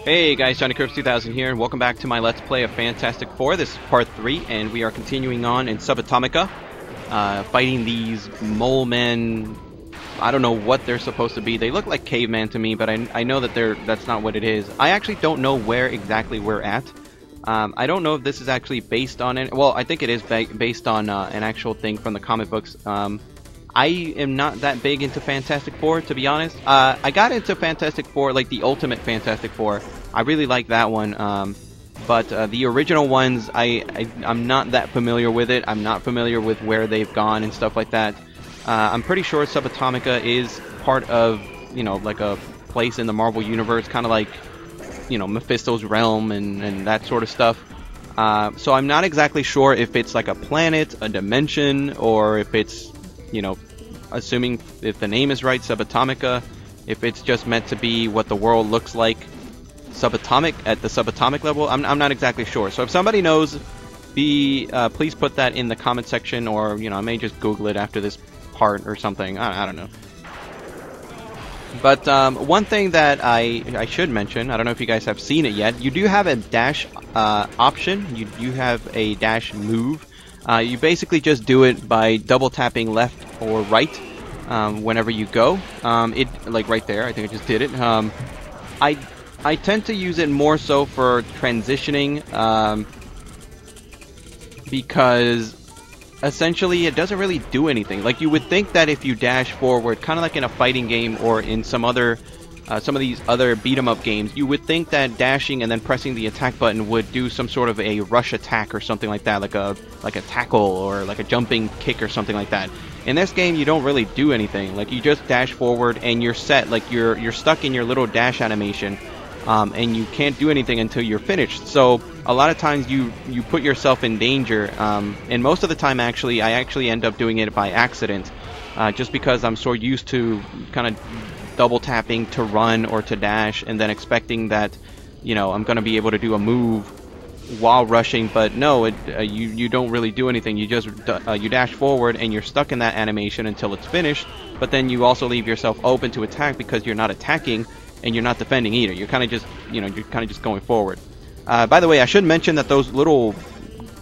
Hey guys, JohnnyCurves2000 here, and welcome back to my Let's Play of Fantastic Four. This is part 3, and we are continuing on in Subatomica, fighting these mole men. I don't know what they're supposed to be. They look like cavemen to me, but I know that that's not what it is. I actually don't know where exactly we're at. I don't know if this is actually based on it. Well, I think it is based on an actual thing from the comic books. I am not that big into Fantastic Four, to be honest. I got into Fantastic Four, like the Ultimate Fantastic Four. I really like that one. But the original ones, I'm not that familiar with it. I'm not familiar with where they've gone and stuff like that. I'm pretty sure Subatomica is part of, you know, like a place in the Marvel Universe, kind of like, you know, Mephisto's realm and that sort of stuff. So I'm not exactly sure if it's like a planet, a dimension, or if it's, you know, assuming if the name is right, Subatomica, if it's just meant to be what the world looks like subatomic at the subatomic level. I'm not exactly sure. So if somebody knows, please put that in the comment section, or, you know, I may just Google it after this part or something. I don't know. But one thing that I should mention, I don't know if you guys have seen it yet, you do have a dash option. You do have a dash move. You basically just do it by double tapping left or right whenever you go. Like right there, I think I just did it. I tend to use it more so for transitioning because essentially it doesn't really do anything. Like, you would think that if you dash forward, kind of like in a fighting game or in some other some of these other beat-em-up games, you would think that dashing and then pressing the attack button would do some sort of a rush attack or something like that, like a tackle or like a jumping kick or something like that. In this game, you don't really do anything. Like, you just dash forward and you're set. Like, you're stuck in your little dash animation, and you can't do anything until you're finished. So a lot of times you put yourself in danger, and most of the time actually I actually end up doing it by accident, just because I'm so used to kind of double tapping to run or to dash and then expecting that, you know, I'm gonna be able to do a move while rushing. But no, you don't really do anything. You just you dash forward and you're stuck in that animation until it's finished, but then you also leave yourself open to attack because you're not attacking and you're not defending either. You're kind of just, you know, you're kind of just going forward. By the way, I should mention that those little,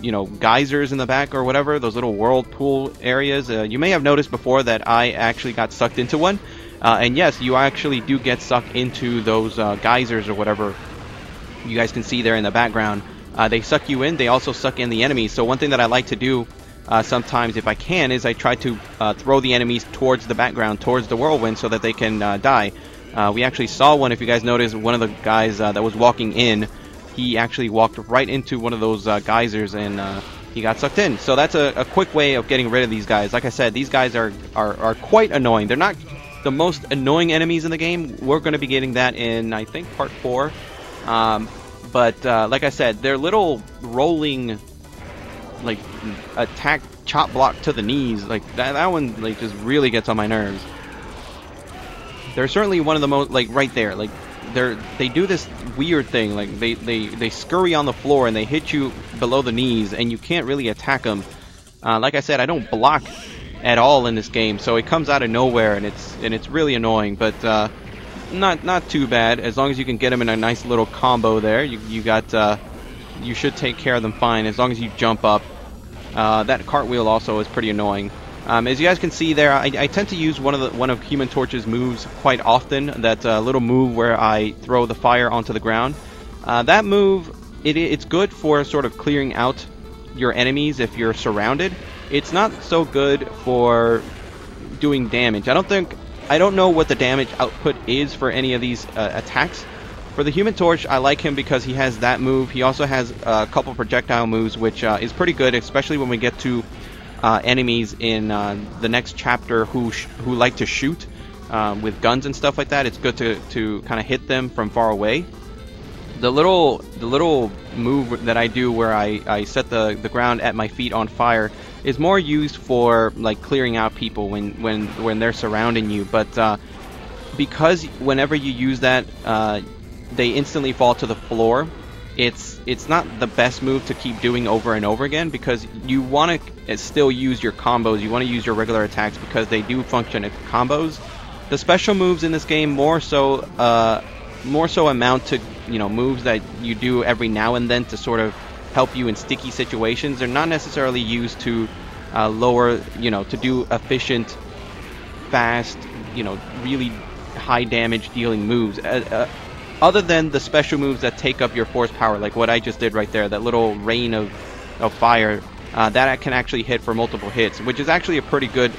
you know, geysers in the back or whatever, those little whirlpool areas, you may have noticed before that I actually got sucked into one. And yes, you actually do get sucked into those geysers or whatever you guys can see there in the background. They suck you in, they also suck in the enemies. So one thing that I like to do sometimes, if I can, is I try to throw the enemies towards the background, towards the whirlwind, so that they can die. We actually saw one, if you guys noticed, one of the guys that was walking in, he actually walked right into one of those geysers, and he got sucked in. So that's a quick way of getting rid of these guys. Like I said, these guys are quite annoying. They're not the most annoying enemies in the game. We're going to be getting that in, I think, part 4. But like I said, they're little rolling, like, attack chop block to the knees. Like that one, like, just really gets on my nerves. They're certainly one of the most, like, right there, like, they do this weird thing, like they scurry on the floor and they hit you below the knees and you can't really attack them. Like I said, I don't block at all in this game, so it comes out of nowhere, and it's really annoying. But not too bad, as long as you can get them in a nice little combo there. You should take care of them fine as long as you jump up. That cartwheel also is pretty annoying. As you guys can see there, I tend to use one of Human Torch's moves quite often. That little move where I throw the fire onto the ground. That move, it's good for sort of clearing out your enemies if you're surrounded. It's not so good for doing damage. I don't know what the damage output is for any of these attacks. For the Human Torch, I like him because he has that move. He also has a couple projectile moves, which is pretty good, especially when we get to enemies in the next chapter who like to shoot with guns and stuff like that. It's good to kind of hit them from far away. The little move that I do where I set the ground at my feet on fire is more used for, like, clearing out people when they're surrounding you. But because whenever you use that, they instantly fall to the floor. It's not the best move to keep doing over and over again, because you want to still use your combos. You want to use your regular attacks because they do function as combos. The special moves in this game more so amount to moves that you do every now and then to sort of help you in sticky situations. They're not necessarily used to lower, to do efficient, fast, really high damage dealing moves. Other than the special moves that take up your force power, like what I just did right there, that little rain of fire, that can actually hit for multiple hits, which is actually a pretty good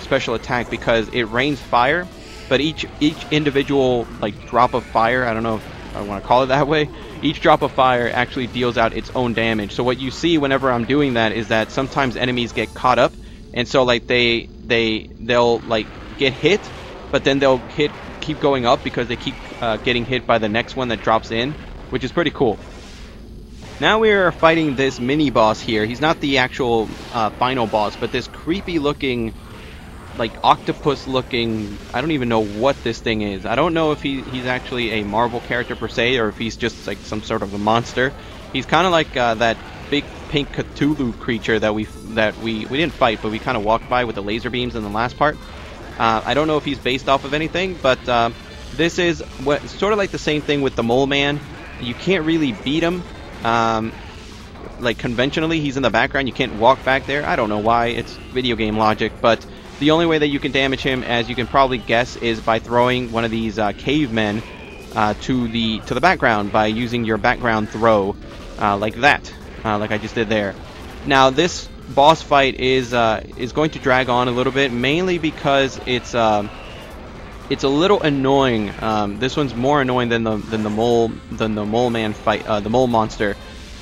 special attack because it rains fire, but each individual drop of fire, I don't know if I want to call it that way, each drop of fire actually deals out its own damage. So what you see whenever I'm doing that is that sometimes enemies get caught up, and so they'll get hit, but then they'll keep going up because they keep getting hit by the next one that drops in, which is pretty cool. Now we are fighting this mini boss here. He's not the actual final boss, but this creepy looking, octopus looking, I don't even know what this thing is. I don't know if he's actually a Marvel character per se, or if he's just some sort of a monster. He's kind of like that big pink Cthulhu creature that we didn't fight, but we kind of walked by with the laser beams in the last part. I don't know if he's based off of anything, but this is sort of like the same thing with the Mole Man. You can't really beat him. Conventionally, he's in the background. You can't walk back there. I don't know why. It's video game logic, but the only way that you can damage him, as you can probably guess, is by throwing one of these cavemen to the background by using your background throw, like that, like I just did there. Now this boss fight is going to drag on a little bit, mainly because it's a little annoying. This one's more annoying than the mole man fight, the mole monster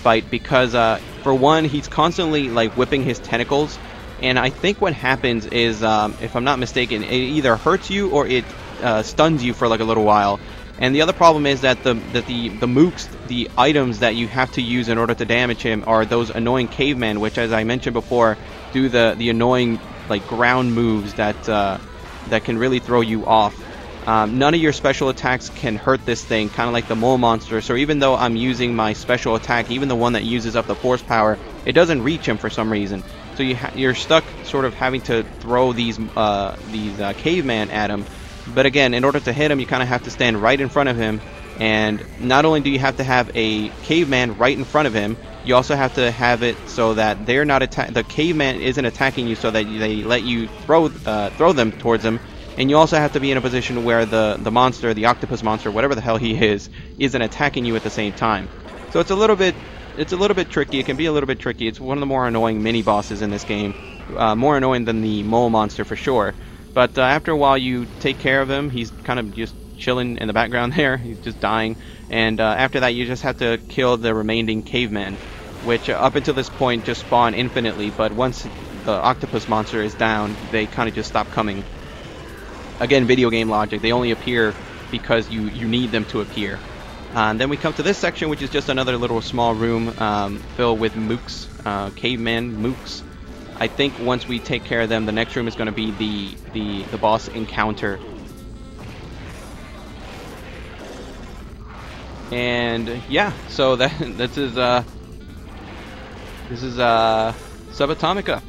fight, because for one, he's constantly whipping his tentacles, and I think what happens is, if I'm not mistaken, it either hurts you or it stuns you for a little while. And the other problem is that the mooks, the items that you have to use in order to damage him, are those annoying cavemen, which, as I mentioned before, do the annoying ground moves that can really throw you off. None of your special attacks can hurt this thing, kind of like the mole monster. So even though I'm using my special attack, even the one that uses up the force power, it doesn't reach him for some reason. So you're stuck sort of having to throw these caveman at him. But again, in order to hit him, you kind of have to stand right in front of him. And not only do you have to have a caveman right in front of him, you also have to have it so that they're not the caveman isn't attacking you, so that they let you throw them towards him. And you also have to be in a position where the monster, the octopus monster, whatever the hell he is, isn't attacking you at the same time. So it's a little bit tricky. It can be a little bit tricky. It's one of the more annoying mini bosses in this game, more annoying than the mole monster for sure. But after a while, you take care of him. He's kind of just chilling in the background there. He's just dying. And after that, you just have to kill the remaining cavemen, which up until this point just spawn infinitely. But once the octopus monster is down, they kind of just stop coming. Again, video game logic. They only appear because you need them to appear. And then we come to this section, which is just another little small room filled with mooks, caveman mooks. I think once we take care of them, the next room is going to be the boss encounter. And yeah, so this is Subatomica.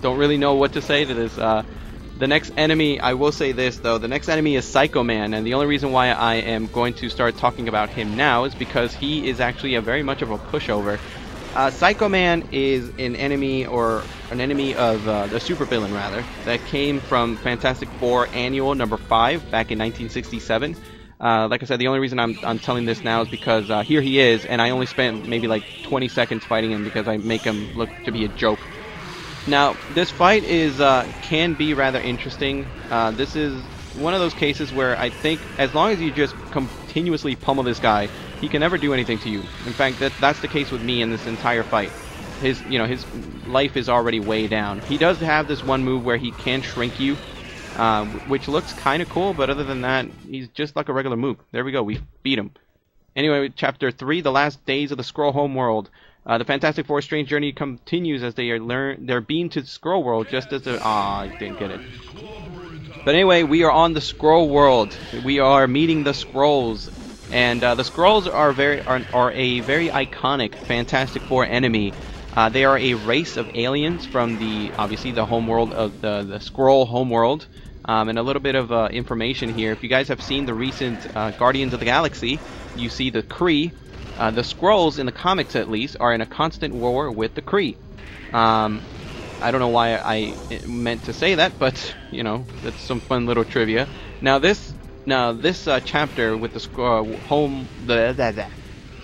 Don't really know what to say to this. The next enemy, I will say this though, the next enemy is Psycho Man, and the only reason why I am going to start talking about him now is because he is actually very much of a pushover. Psycho Man is an enemy of the supervillain rather, that came from Fantastic Four Annual number 5 back in 1967. Like I said, the only reason I'm telling this now is because here he is, and I only spent maybe 20 seconds fighting him because I make him look to be a joke. Now, this fight can be rather interesting. This is one of those cases where I think as long as you just continuously pummel this guy, he can never do anything to you. In fact, that's the case with me in this entire fight. His life is already way down. He does have this one move where he can shrink you, which looks kind of cool, but other than that, he's just like a regular move. There we go, we beat him. Anyway, Chapter 3, The Last Days of the Skrull Homeworld. The Fantastic Four Strange Journey continues as they're beamed to the Skrull world just as I didn't get it. But anyway, we are on the Skrull world. We are meeting the Skrulls. And the Skrulls are a very iconic Fantastic Four enemy. They are a race of aliens from obviously the homeworld of the Skrull homeworld. And a little bit of information here. If you guys have seen the recent Guardians of the Galaxy, you see the Kree. The Skrulls, in the comics at least, are in a constant war with the Kree. I don't know why I meant to say that, but you know, that's some fun little trivia. Now this chapter with the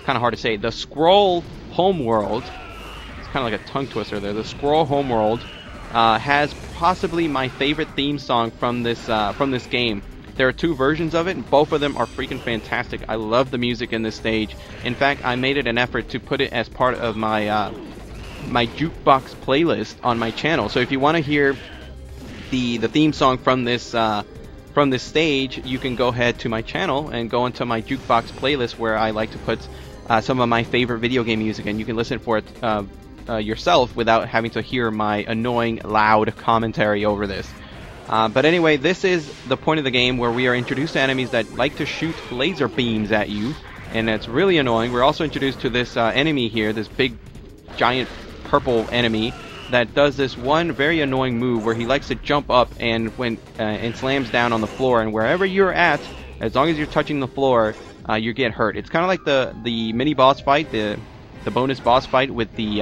kind of hard to say. The Skrull homeworld. It's kind of like a tongue twister there. The Skrull homeworld has possibly my favorite theme song from this game. There are two versions of it, and both of them are freaking fantastic. I love the music in this stage. In fact, I made it an effort to put it as part of my my jukebox playlist on my channel. So if you want to hear the theme song from this stage, you can go ahead to my channel and go into my jukebox playlist, where I like to put some of my favorite video game music, and you can listen for it yourself without having to hear my annoying loud commentary over this. But anyway, this is the point of the game where we are introduced to enemies that like to shoot laser beams at you, and it's really annoying. We're also introduced to this enemy here, this big giant purple enemy that does this one very annoying move where he likes to jump up and and slams down on the floor, and wherever you're at, as long as you're touching the floor, you get hurt. It's kind of like the mini boss fight, the bonus boss fight with the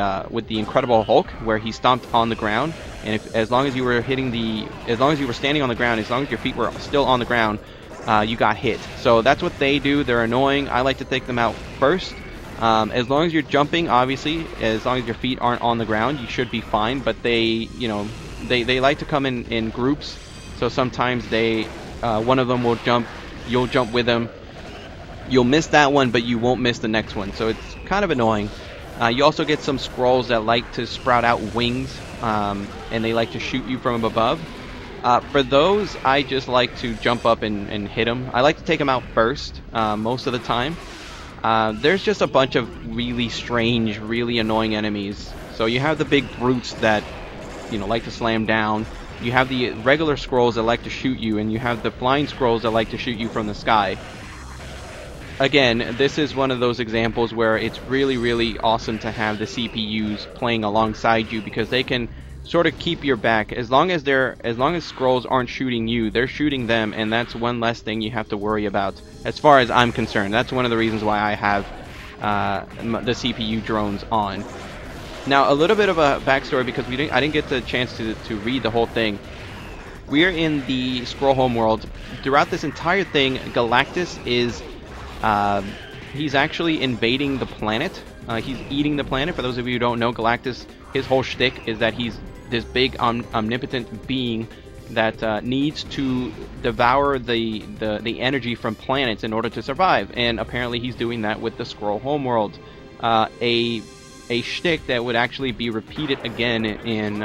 Incredible Hulk, where he stomped on the ground, and as long as you were standing on the ground, as long as your feet were still on the ground, you got hit. So that's what they do. They're annoying. I like to take them out first. As long as you're jumping, obviously, as long as your feet aren't on the ground, you should be fine. But they like to come in groups. So sometimes one of them will jump, you'll jump with them. You'll miss that one, but you won't miss the next one. So it's kind of annoying. You also get some Skrulls that like to sprout out wings, and they like to shoot you from above. For those, I just like to jump up and hit them. I like to take them out first, most of the time. There's just a bunch of really strange, really annoying enemies. So you have the big brutes that, like to slam down. You have the regular Skrulls that like to shoot you, and you have the flying Skrulls that like to shoot you from the sky. Again, this is one of those examples where it's really, really awesome to have the CPUs playing alongside you, because they can sort of keep your back. As long as Skrulls aren't shooting you, they're shooting them, and that's one less thing you have to worry about, as far as I'm concerned. That's one of the reasons why I have the CPU drones on. Now, a little bit of a backstory, because I didn't get the chance to read the whole thing. We're in the Skrull homeworld. Throughout this entire thing, Galactus is he's actually invading the planet. He's eating the planet. For those of you who don't know, Galactus, his whole shtick is that he's this big omnipotent being that needs to devour the energy from planets in order to survive, and apparently he's doing that with the Skrull homeworld. A shtick that would actually be repeated again in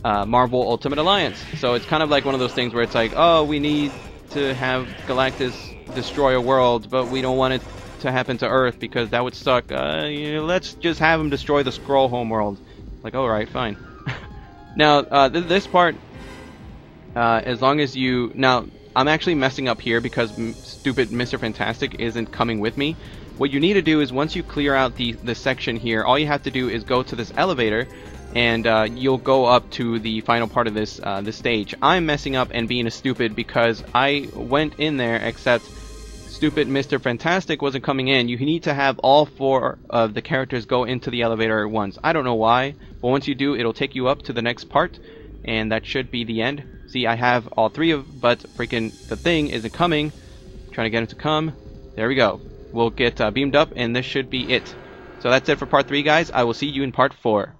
Marvel Ultimate Alliance. So it's kind of like one of those things where it's like, oh, we need to have Galactus destroy a world, but we don't want it to happen to Earth because that would suck. Let's just have him destroy the Skrull homeworld. Like, alright, fine. Now, this part, as long as you... Now, I'm actually messing up here because stupid Mr. Fantastic isn't coming with me. What you need to do is, once you clear out the section here, all you have to do is go to this elevator, and you'll go up to the final part of this stage. I'm messing up and being a stupid because I went in there, except stupid Mr. Fantastic wasn't coming in. You need to have all 4 of the characters go into the elevator at once. I don't know why, but once you do, it'll take you up to the next part, and that should be the end. See, I have all 3 of, but freaking the thing isn't coming. I'm trying to get him to come. There we go. We'll get beamed up, and this should be it. So that's it for part 3, guys. I will see you in part 4.